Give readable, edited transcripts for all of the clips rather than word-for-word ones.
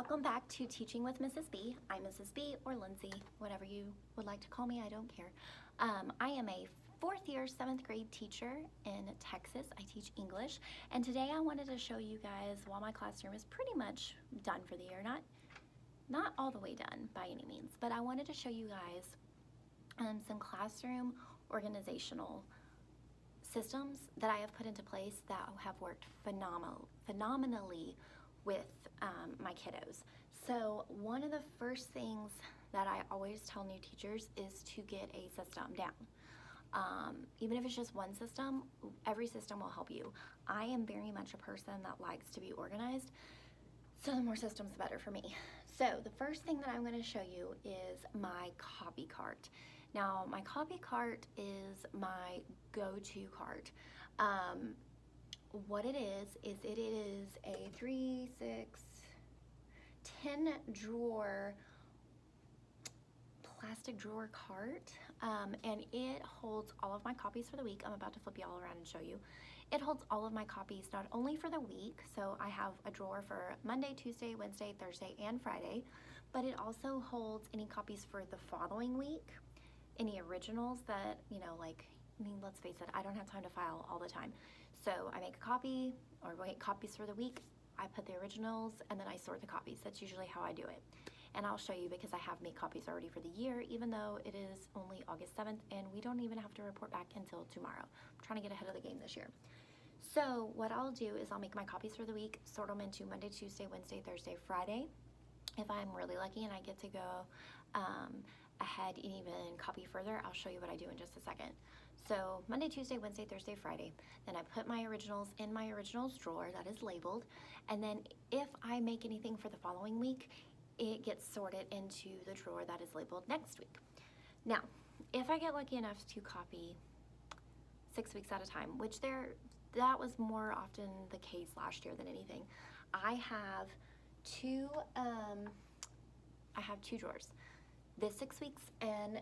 Welcome back to Teaching with Mrs. B. I'm Mrs. B or Lindsay, whatever you would like to call me, I don't care. I am a fourth year, 7th grade teacher in Texas. I teach English, and today I wanted to show you guys while my classroom is pretty much done for the year. Not all the way done by any means, but I wanted to show you guys some classroom organizational systems that I have put into place that have worked phenomenally with my kiddos. So one of the first things that I always tell new teachers is to get a system down. Even if it's just one system, every system will help you. I am very much a person that likes to be organized, so the more systems the better for me. So the first thing that I'm going to show you is my copy cart. Now my copy cart is my go-to cart. What it is it is a 3, 6, 10 drawer plastic drawer cart, and it holds all of my copies for the week. I'm about to flip you all around and show you. It holds all of my copies not only for the week, so I have a drawer for Monday, Tuesday, Wednesday, Thursday, and Friday, but it also holds any copies for the following week, any originals that, let's face it, I don't have time to file all the time. So I make a copy or make copies for the week, I put the originals, and then I sort the copies. That's usually how I do it. And I'll show you because I have made copies already for the year, even though it is only August 7th and we don't even have to report back until tomorrow. I'm trying to get ahead of the game this year. So what I'll do is I'll make my copies for the week, sort them into Monday, Tuesday, Wednesday, Thursday, Friday. If I'm really lucky and I get to go ahead and even copy further, I'll show you what I do in just a second. So Monday, Tuesday, Wednesday, Thursday, Friday, then I put my originals in my originals drawer that is labeled, and then if I make anything for the following week, it gets sorted into the drawer that is labeled next week. Now, if I get lucky enough to copy 6 weeks at a time, which that was more often the case last year than anything, I have two drawers. This 6 weeks and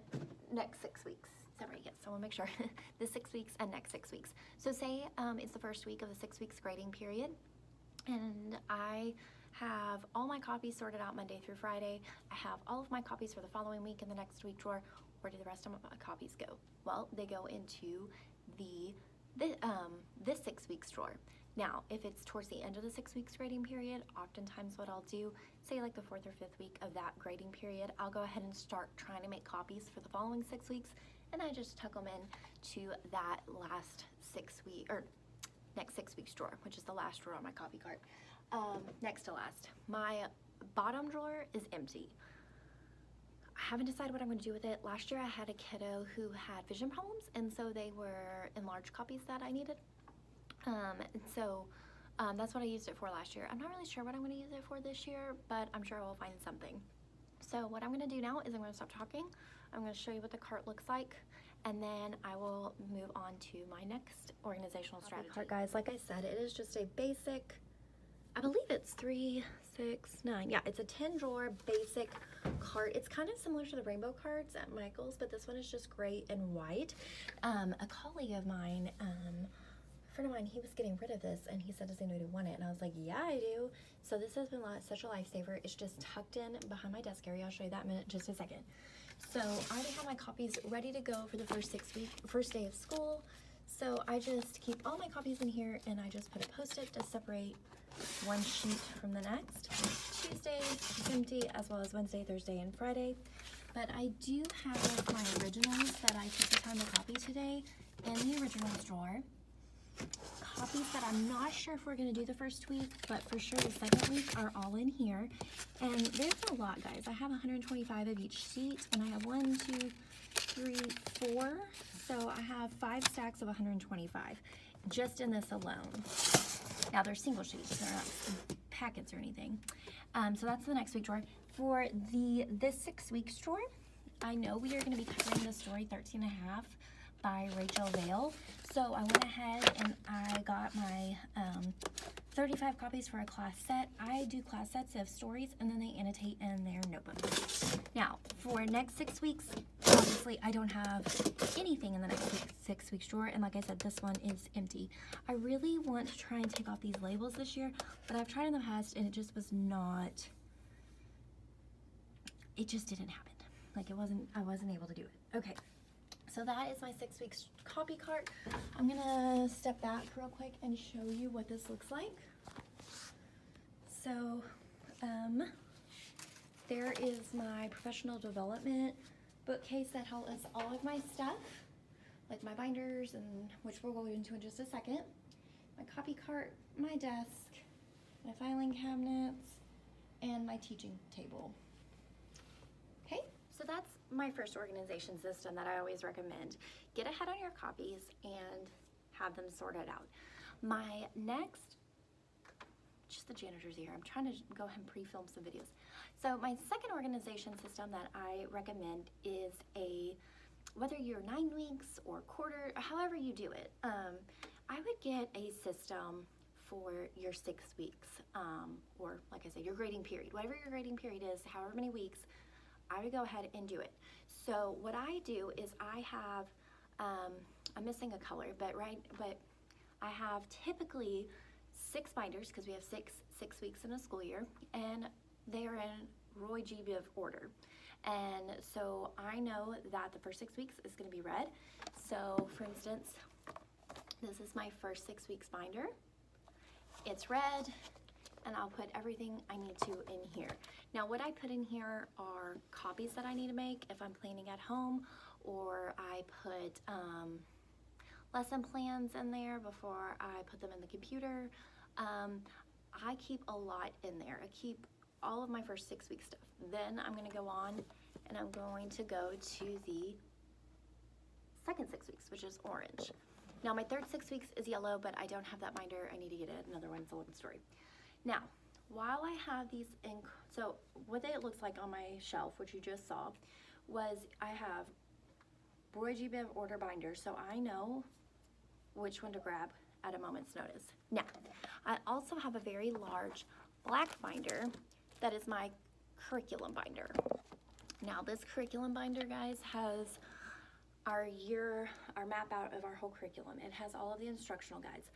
next 6 weeks. Is that right? Yes, I want to make sure. This 6 weeks and next 6 weeks. So say it's the first week of the 6 weeks grading period, and I have all my copies sorted out Monday through Friday. I have all of my copies for the following week in the next week drawer. Where do the rest of my copies go? Well, they go into this 6 weeks drawer. Now, if it's towards the end of the 6 weeks grading period, oftentimes what I'll do, say like the 4th or 5th week of that grading period, I'll go ahead and start trying to make copies for the following 6 weeks, and I just tuck them in to that last 6 week or next 6 weeks drawer, which is the last drawer on my copy cart. Next to last, my bottom drawer is empty. I haven't decided what I'm going to do with it. Last year I had a kiddo who had vision problems, and so they were enlarged copies that I needed. That's what I used it for last year. I'm not really sure what I'm going to use it for this year, but I'm sure I will find something. So what I'm going to do now is I'm going to stop talking. I'm going to show you what the cart looks like, and then I will move on to my next organizational strategy. Cart, guys, like I said, it is just a basic, I believe it's 3, 6, 9. Yeah, it's a 10 drawer basic cart. It's kind of similar to the rainbow carts at Michael's, but this one is just gray and white. A colleague of mine, a friend of mine, he was getting rid of this, and he said, does anybody want it? And I was like, yeah, I do. So this has been such a lifesaver. It's just tucked in behind my desk area. I'll show you that in just a second. So I already have my copies ready to go for the first day of school. So I just keep all my copies in here, and I just put a Post-it to separate one sheet from the next. Tuesday is empty, as well as Wednesday, Thursday, and Friday. But I do have my originals that I took the time to copy today in the originals drawer. Copies that I'm not sure if we're going to do the first week, but for sure the second week are all in here. And there's a lot, guys. I have 125 of each sheet, and I have 1, 2, 3, 4. So I have 5 stacks of 125 just in this alone. Now they're single sheets, they're not packets or anything. So that's the next week drawer. For this 6 weeks drawer, I know we are going to be covering the story 13 and a half by Rachel Vale. So I went ahead and I got my 35 copies for a class set. I do class sets of stories, and then they annotate in their notebooks. Now, for next 6 weeks, obviously I don't have anything in the next 6 weeks drawer, and like I said, this one is empty. I really want to try and take off these labels this year, but I've tried in the past and it just was not it just didn't happen. Like I wasn't able to do it. Okay, so that is my 6 weeks copy cart. I'm gonna step back real quick and show you what this looks like. So, there is my professional development bookcase that holds all of my stuff, like my binders, and which we'll go into in just a second. My copy cart, my desk, my filing cabinets, and my teaching table. Okay, so that's my first organization system that I always recommend. Get ahead on your copies and have them sorted out. My next, just the janitor's here. I'm trying to go ahead and pre-film some videos. So my second organization system that I recommend is whether you're 9 weeks or quarter, or however you do it, I would get a system for your 6 weeks, or like I said, your grading period. Whatever your grading period is, however many weeks, I would go ahead and do it. So what I do is I have, I'm missing a color, but I have typically 6 binders, because we have six weeks in a school year, and they are in Roy G. Biv order. And so I know that the first 6 weeks is going to be red. So for instance, this is my first 6 weeks binder. It's red, and I'll put everything I need to in here. Now what I put in here are copies that I need to make if I'm planning at home, or I put lesson plans in there before I put them in the computer. I keep a lot in there. I keep all of my first 6 week stuff. Then I'm going to go on and I'm going to go to the second 6 weeks, which is orange. Now my third 6 weeks is yellow, but I don't have that binder. I need to get it. Another one. It's a long story. Now, while I have these so what it looks like on my shelf, which you just saw, was I have Roy G. Biv order binder, so I know which one to grab at a moment's notice. Now, I also have a very large black binder that is my curriculum binder. Now, this curriculum binder, guys, has our map out of our whole curriculum. It has all of the instructional guides.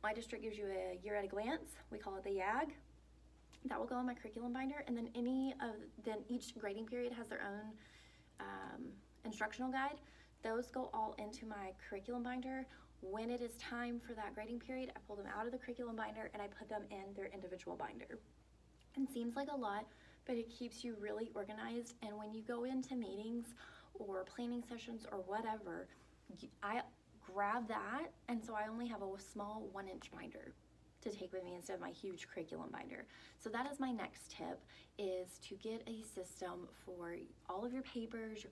My district gives you a year at a glance. We call it the YAG. That will go in my curriculum binder, and then each grading period has their own instructional guide. Those go all into my curriculum binder. When it is time for that grading period, I pull them out of the curriculum binder and I put them in their individual binder. It seems like a lot, but it keeps you really organized. And when you go into meetings or planning sessions or whatever, I grab that, and so I only have a small 1-inch binder to take with me instead of my huge curriculum binder. So that is my next tip, is to get a system for all of your papers,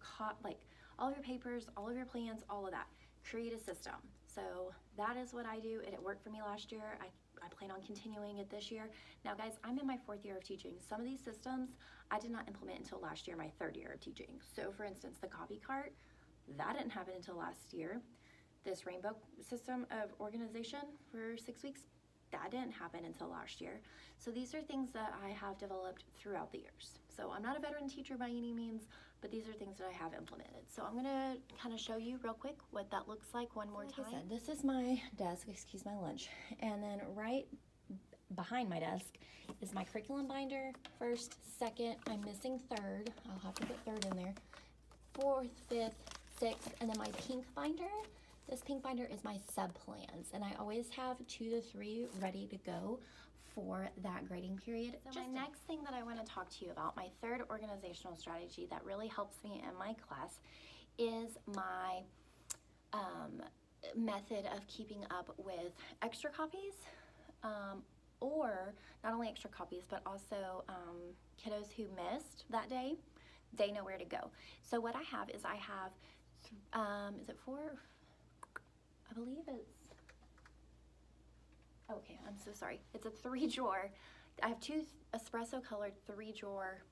all of your papers, all of your plans, all of that. Create a system. So that is what I do, and it worked for me last year. I plan on continuing it this year. Now guys, I'm in my 4th year of teaching. Some of these systems I did not implement until last year, my 3rd year of teaching. So for instance, the copy cart, that didn't happen until last year. This rainbow system of organization for 6 weeks, that didn't happen until last year. So these are things that I have developed throughout the years. So I'm not a veteran teacher by any means, but these are things that I have implemented. So I'm gonna kind of show you real quick what that looks like one more time. Like I said, this is my desk, excuse my lunch. And then right behind my desk is my curriculum binder, 1st, 2nd, I'm missing 3rd. I'll have to put 3rd in there. 4th, 5th, 6th, and then my pink binder. This pink binder is my sub-plans, and I always have 2 to 3 ready to go for that grading period. So my next thing that I want to talk to you about, my 3rd organizational strategy that really helps me in my class, is my method of keeping up with extra copies, or not only extra copies, but also kiddos who missed that day. They know where to go. So what I have is is it 4? I believe it's, okay, I'm so sorry. It's a 3-drawer. I have 2 espresso colored 3-drawer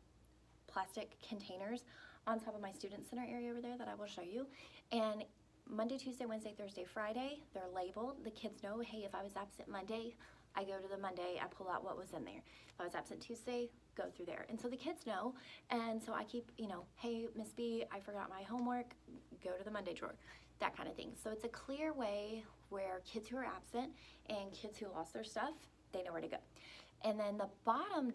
plastic containers on top of my student center area over there that I will show you. And Monday, Tuesday, Wednesday, Thursday, Friday, they're labeled. The kids know, hey, if I was absent Monday, I go to the Monday, I pull out what was in there. If I was absent Tuesday, go through there. And so the kids know, and so I keep, hey, Miss B, I forgot my homework, go to the Monday drawer, that kind of thing. So it's a clear way where kids who are absent and kids who lost their stuff, they know where to go. And then the bottom,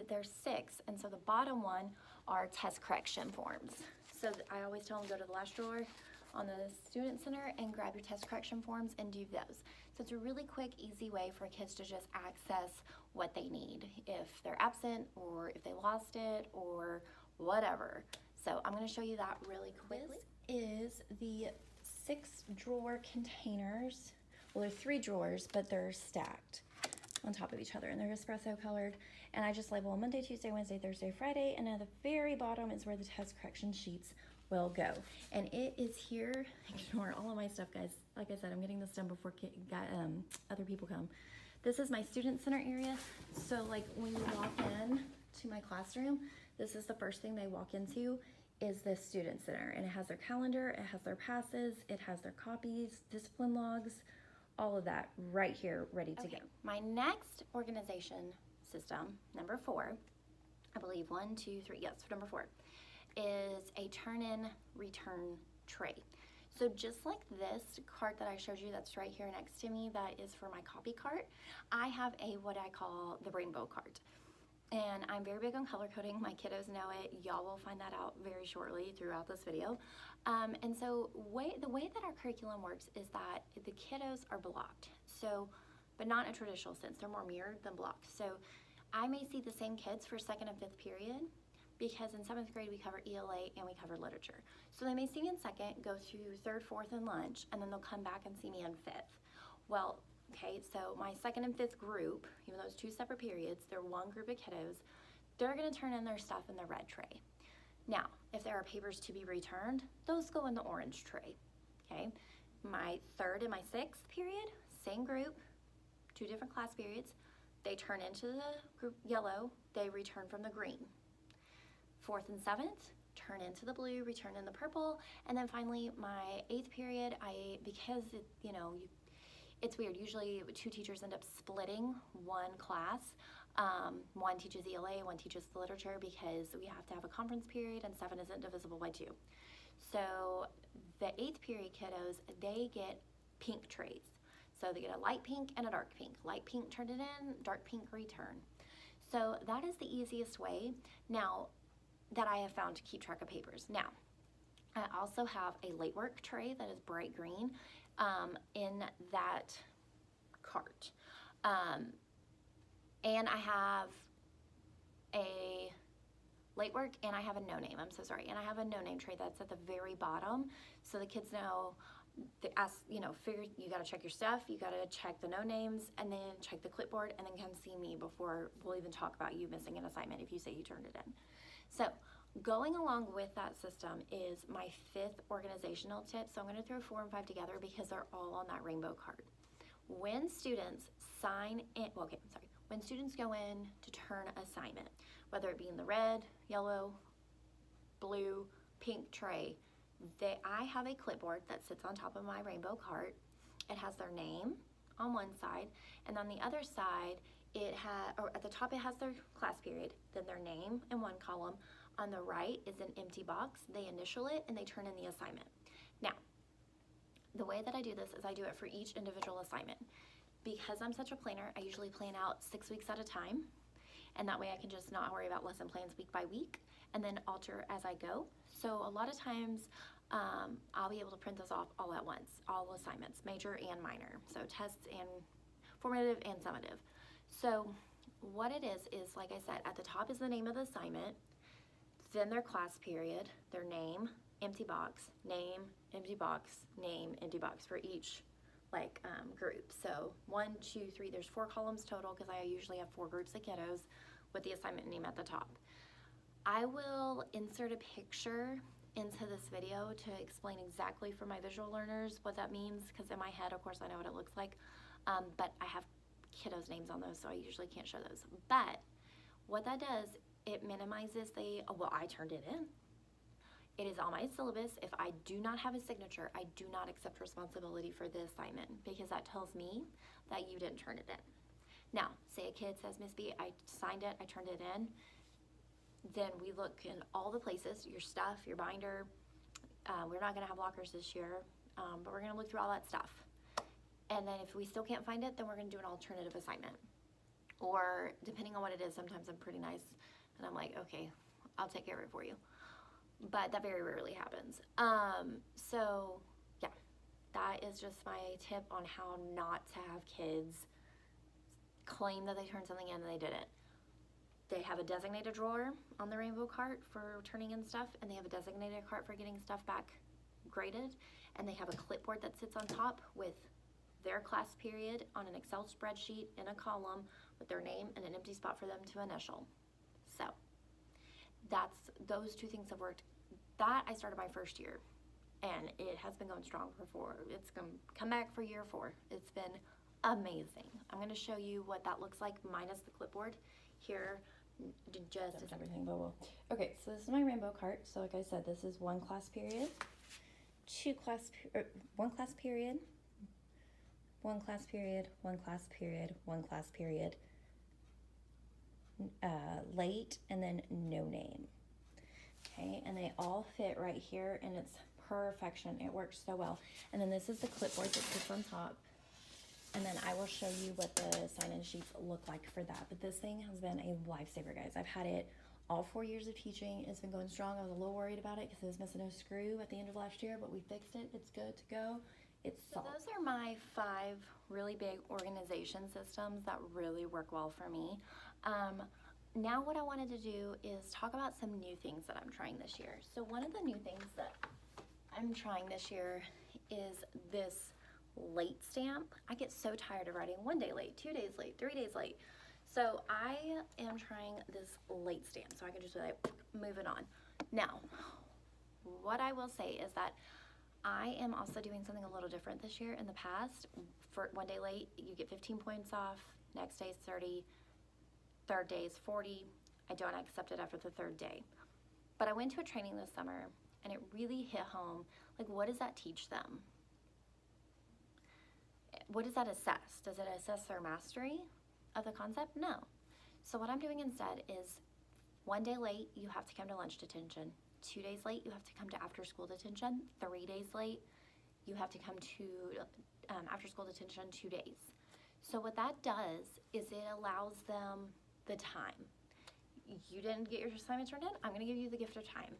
there's 6, and so the bottom one are test correction forms. So I always tell them go to the last drawer on the Student Center and grab your test correction forms and do those. So it's a really quick, easy way for kids to just access what they need if they're absent or if they lost it or whatever. So I'm going to show you that really quickly. This is the 6-drawer containers. Well, they're 3 drawers, but they're stacked on top of each other, and they're espresso colored. And I just label Monday, Tuesday, Wednesday, Thursday, Friday, and at the very bottom is where the test correction sheets will go. And it is here. Ignore all of my stuff, guys. Like I said, I'm getting this done before other people come. This is my Student Center area. So like when you walk in to my classroom, this is the first thing they walk into is this Student Center. And it has their calendar, it has their passes, it has their copies, discipline logs, all of that right here ready to go. My next organization system, number 4, I believe 1, 2, 3, yes, number 4, is a turn-in return tray. So just like this cart that I showed you that's right here next to me, that is for my copy cart, I have what I call the rainbow cart. And I'm very big on color coding. My kiddos know it. Y'all will find that out very shortly throughout this video. And so the way that our curriculum works is that the kiddos are blocked. So, but not in a traditional sense. They're more mirrored than blocked. So I may see the same kids for 2nd and 5th period because in 7th grade we cover ELA and we cover literature. So they may see me in 2nd, go through 3rd, 4th, and lunch, and then they'll come back and see me in 5th. Well, okay, so my 2nd and 5th group, even though it's 2 separate periods, they're one group of kiddos, they're gonna turn in their stuff in the red tray. Now, if there are papers to be returned, those go in the orange tray, okay? My 3rd and my 6th period, same group, 2 different class periods, they turn into the group yellow, they return from the green. 4th and 7th, turn into the blue, return in the purple, and then finally my 8th period, because it's weird. Usually 2 teachers end up splitting one class. One teaches ELA, one teaches the literature because we have to have a conference period and 7 isn't divisible by 2. So the 8th period kiddos, they get pink trays. So they get a light pink and a dark pink. Light pink, turn it in, dark pink, return. So that is the easiest way now that I have found to keep track of papers. Now, I also have a late work tray that is bright green in that cart. And I have a late work and I have a no name, I'm so sorry. And I have a no name tray that's at the very bottom. So the kids know, you gotta check your stuff, you gotta check the no names and then check the clipboard and then come see me before we'll even talk about you missing an assignment if you say you turned it in. So going along with that system is my 5th organizational tip. So I'm going to throw 4 and 5 together because they're all on that rainbow card. When students when students go in to turn assignment, whether it be in the red, yellow, blue, pink tray, I have a clipboard that sits on top of my rainbow cart. It has their name on one side, and on the other side, at the top it has their class period, then their name in one column. On the right is an empty box. They initial it and they turn in the assignment. Now, the way that I do this is I do it for each individual assignment. Because I'm such a planner, I usually plan out 6 weeks at a time, and that way I can just not worry about lesson plans week by week and then alter as I go. So a lot of times I'll be able to print this off all at once, all assignments, major and minor. So tests and formative and summative. So what it is, like I said, at the top is the name of the assignment, then their class period, their name, empty box, name, empty box, name, empty box for each group. So 1, 2, 3, there's 4 columns total because I usually have 4 groups of kiddos with the assignment name at the top. I will insert a picture into this video to explain exactly for my visual learners what that means, because in my head, of course, I know what it looks like, but I have kiddos' names on those, so I usually can't show those. But what that does, it minimizes I turned it in. It is on my syllabus. If I do not have a signature, I do not accept responsibility for the assignment because that tells me that you didn't turn it in. Now, say a kid says, Miss B, I signed it, I turned it in. Then we look in all the places, your stuff, your binder. We're not gonna have lockers this year, but we're gonna look through all that stuff. And then if we still can't find it, then we're gonna do an alternative assignment. or depending on what it is, sometimes I'm pretty nice and I'm like, okay, I'll take care of it for you. But that very rarely happens. So yeah, that is just my tip on how not to have kids claim that they turned something in and they didn't. They have a designated drawer on the rainbow cart for turning in stuff, and they have a designated cart for getting stuff back graded, and they have a clipboard that sits on top with their class period on an Excel spreadsheet in a column with their name and an empty spot for them to initial. So those two things have worked. That I started my first year, and it has been going strong for 4. It's going to come back for year 4. It's been amazing. I'm going to show you what that looks like minus the clipboard here. Just everything, but we'll. Okay, so this is my rainbow cart. So like I said, this is 1 class period, 1 class period, 1 class period, 1 class period, 1 class period, late, and then no name. Okay, and they all fit right here, and it's perfection. It works so well. And then this is the clipboard that sits on top. And then I will show you what the sign-in sheets look like for that. But this thing has been a lifesaver, guys. I've had it all 4 years of teaching. It's been going strong. I was a little worried about it because it was missing a screw at the end of last year, but we fixed it. It's good to go. It's solid. So those are my 5 really big organization systems that really work well for me. Now what I wanted to do is talk about some new things that I'm trying this year. So one of the new things that I'm trying this year is this late stamp. I get so tired of writing 1 day late, 2 days late, 3 days late. So I am trying this late stamp, so I can just be like, moving on. Now, what I will say is that I am also doing something a little different this year. In the past, for 1 day late, you get 15 points off, next day's 30, third day is 40. I don't accept it after the 3rd day. But I went to a training this summer, and it really hit home. Like, what does that teach them? What does that assess? Does it assess their mastery of the concept? No. So what I'm doing instead is 1 day late, you have to come to lunch detention. 2 days late, you have to come to after school detention. 3 days late, you have to come to after school detention 2 days. So what that does is it allows them the time. You didn't get your assignment turned in, I'm going to give you the gift of time.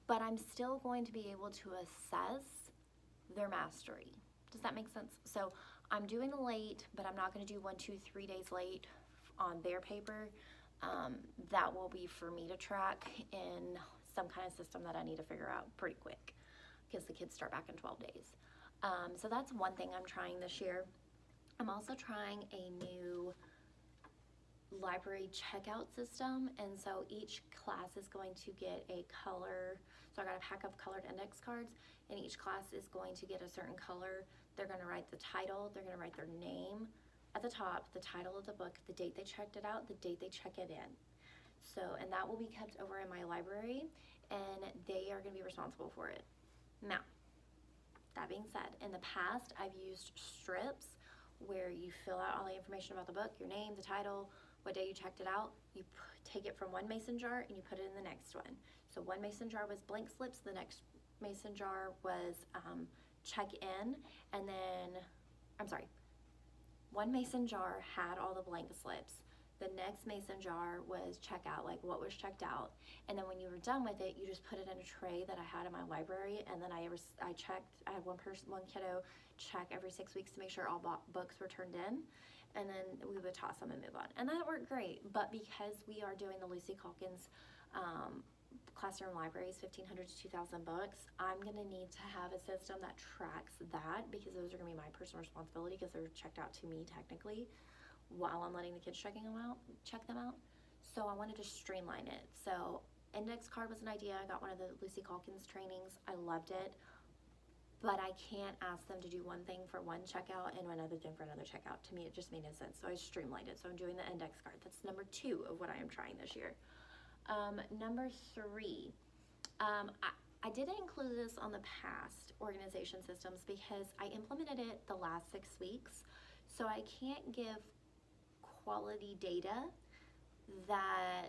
But I'm still going to be able to assess their mastery. Does that make sense? So I'm doing the late, but I'm not going to do 1, 2, 3 days late on their paper. That will be for me to track in some kind of system that I need to figure out pretty quick because the kids start back in 12 days. So that's one thing I'm trying this year. I'm also trying a new library checkout system, and so each class is going to get a color. So I got a pack of colored index cards, and each class is going to get a certain color. They're going to write the title, they're going to write their name at the top, the title of the book, the date they checked it out, the date they check it in. So, and that will be kept over in my library, and they are going to be responsible for it. Now, that being said, in the past, I've used strips where you fill out all the information about the book, your name, the title, what day you checked it out. You take it from one mason jar and you put it in the next one. So one mason jar was blank slips, the next mason jar was check in, and then, I'm sorry, one mason jar had all the blank slips. The next mason jar was check out, like what was checked out. And then when you were done with it, you just put it in a tray that I had in my library, and then I checked, I had one kiddo check every 6 weeks to make sure all books were turned in, and then we would toss them and move on. And that worked great, but because we are doing the Lucy Calkins classroom libraries, 1,500 to 2,000 books, I'm gonna need to have a system that tracks that, because those are gonna be my personal responsibility because they're checked out to me technically while I'm letting the kids check them out. So I wanted to streamline it. So index card was an idea. I got one of the Lucy Calkins trainings. I loved it, but I can't ask them to do one thing for one checkout and another thing for another checkout. To me, it just made no sense. So I streamlined it. So I'm doing the index card. That's number 2 of what I am trying this year. Number 3, I didn't include this on the past organization systems because I implemented it the last 6 weeks. So I can't give quality data that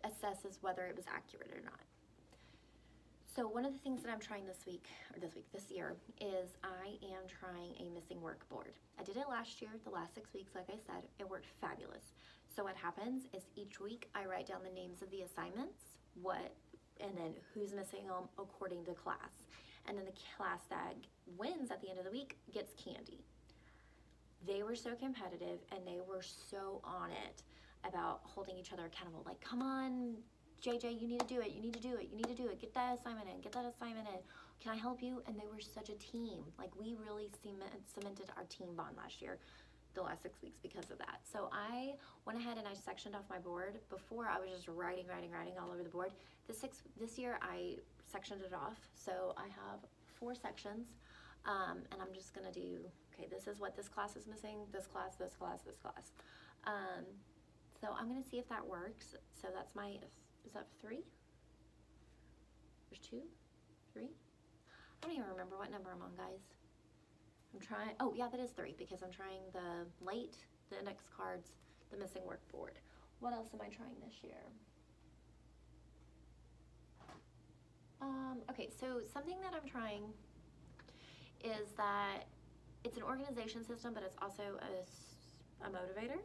assesses whether it was accurate or not. So one of the things that I'm trying this year, is I am trying a missing work board. I did it last year, the last 6 weeks, like I said, it worked fabulous. So what happens is each week I write down the names of the assignments, and then who's missing them according to class. And then the class that wins at the end of the week gets candy. They were so competitive and they were so on it about holding each other accountable. Like, come on, JJ, you need to do it. You need to do it. You need to do it. Get that assignment in. Get that assignment in. Can I help you? And they were such a team. Like, we really cemented our team bond last year, the last 6 weeks, because of that. So I went ahead and I sectioned off my board. Before, I was just writing all over the board. This year, I sectioned it off. So I have 4 sections, and I'm just gonna do, okay, this is what this class is missing, this class, this class, this class. So I'm gonna see if that works. So that's my, is that 3? There's 2, 3? I don't even remember what number I'm on, guys. I'm trying, oh yeah, that is 3, because I'm trying the late, the index cards, the missing work board. What else am I trying this year? Okay, so something that I'm trying is that it's an organization system, but it's also a motivator,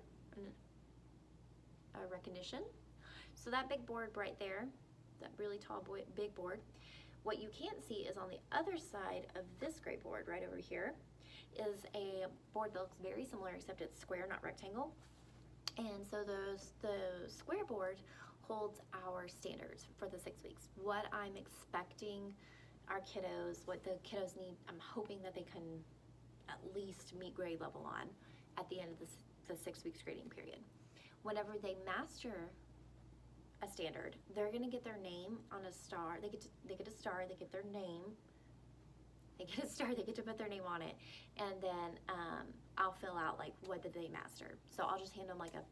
a recognition. So that big board right there, that really tall big board, what you can't see is on the other side of this gray board right over here is a board that looks very similar, except it's square, not rectangle. And so the square board holds our standards for the 6 weeks. What I'm expecting our kiddos, what the kiddos need, I'm hoping that they can at least meet grade level on at the end of the 6 weeks grading period. Whenever they master a standard, they're gonna get their name on a star. They get a star, they get their name, they get a star, they get to put their name on it, and then I'll fill out like what did they master. So I'll just hand them like a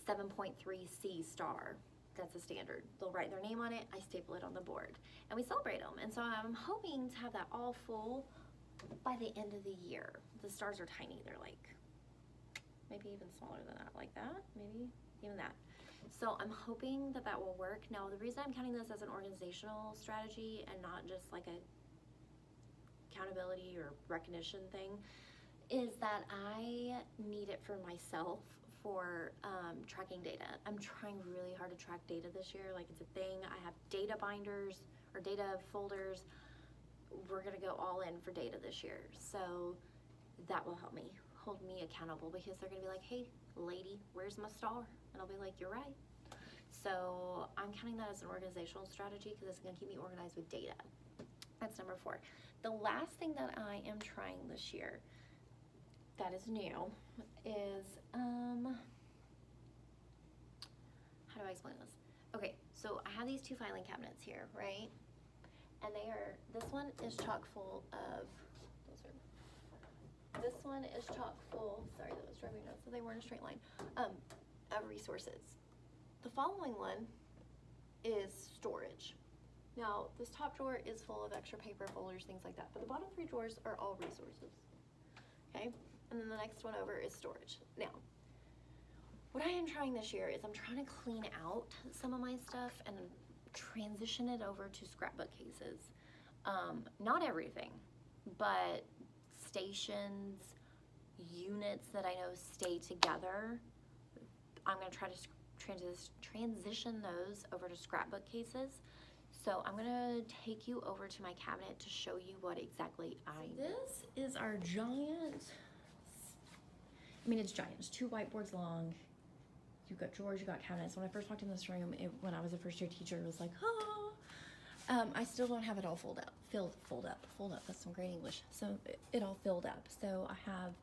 7.3C star. That's a standard. They'll write their name on it, I staple it on the board, and we celebrate them. And so I'm hoping to have that all full by the end of the year. The stars are tiny, they're like maybe even smaller than that, like that, maybe even that. So I'm hoping that that will work. Now, the reason I'm counting this as an organizational strategy and not just like a accountability or recognition thing is that I need it for myself for tracking data. I'm trying really hard to track data this year. Like, it's a thing. I have data binders or data folders. We're gonna go all in for data this year. So that will help me, hold me accountable, because they're gonna be like, hey, lady, where's my star? And I'll be like, you're right. So I'm counting that as an organizational strategy because it's gonna keep me organized with data. That's number 4. The last thing that I am trying this year that is new is, how do I explain this? Okay, so I have these 2 filing cabinets here, right? And this one is chock full of, this one is chock full, sorry, that was driving nuts, so they were in a straight line, of resources. The following one is storage. Now, this top drawer is full of extra paper, folders, things like that, but the bottom 3 drawers are all resources, okay? And then the next one over is storage. Now, what I am trying this year is I'm trying to clean out some of my stuff and transition it over to scrapbook cases. Not everything, but stations, units that I know stay together, I'm gonna try to transition those over to scrapbook cases. So I'm gonna take you over to my cabinet to show you what exactly I need. This is our giant, I mean, it's giant, it's 2 whiteboards long. You've got drawers, you've got cabinets. When I first walked in this room, when I was a first year teacher, it was like, ah. I still don't have it all fold up, that's some great English. So it all filled up. So I have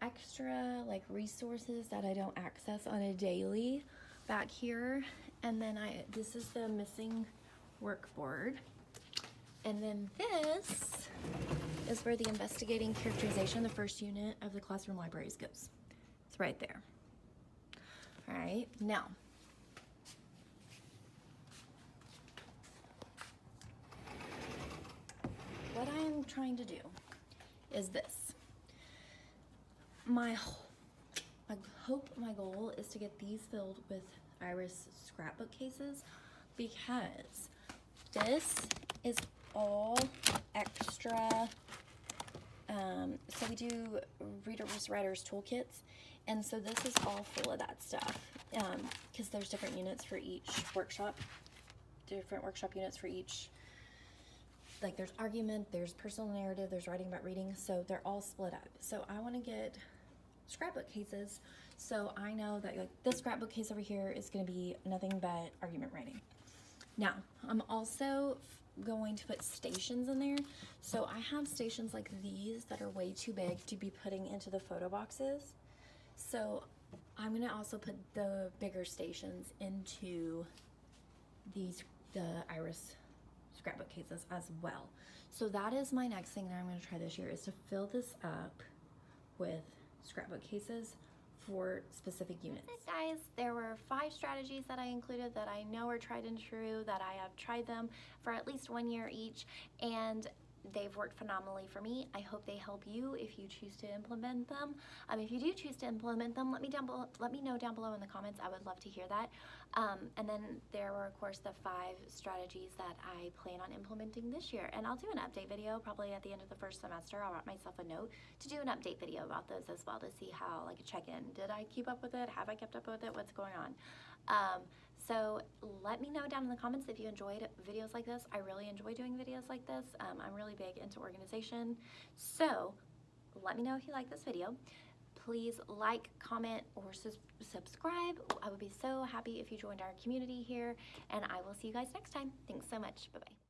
extra like resources that I don't access on a daily back here. And then this is the missing work board. And then this is where the investigating characterization, the first unit of the classroom libraries goes. It's right there. All right, now, what I am trying to do is this. My hope, my goal is to get these filled with Iris scrapbook cases, because this is all extra. So we do Reader's Writers Toolkits, and so this is all full of that stuff, because there's different units for each workshop, different workshop units for each. Like there's argument, there's personal narrative, there's writing about reading, so they're all split up. So I want to get scrapbook cases, so I know that like this scrapbook case over here is going to be nothing but argument writing. Now I'm also going to put stations in there, so I have stations like these that are way too big to be putting into the photo boxes, so I'm going to also put the bigger stations into the Iris scrapbook cases as well. So that is my next thing that I'm going to try this year, is to fill this up with scrapbook cases for specific units. Guys, there were 5 strategies that I included that I know are tried and true, that I have tried them for at least 1 year each, and they've worked phenomenally for me. I hope they help you if you choose to implement them. If you do choose to implement them, let me know down below in the comments. I would love to hear that. And then there were, of course, the 5 strategies that I plan on implementing this year. And I'll do an update video probably at the end of the first semester. I'll write myself a note to do an update video about those as well, to see how, like a check-in. Did I keep up with it? Have I kept up with it? What's going on? So let me know down in the comments if you enjoyed videos like this. I really enjoy doing videos like this. I'm really big into organization. So let me know if you like this video. Please like, comment, or subscribe. I would be so happy if you joined our community here, and I will see you guys next time. Thanks so much. Bye-bye.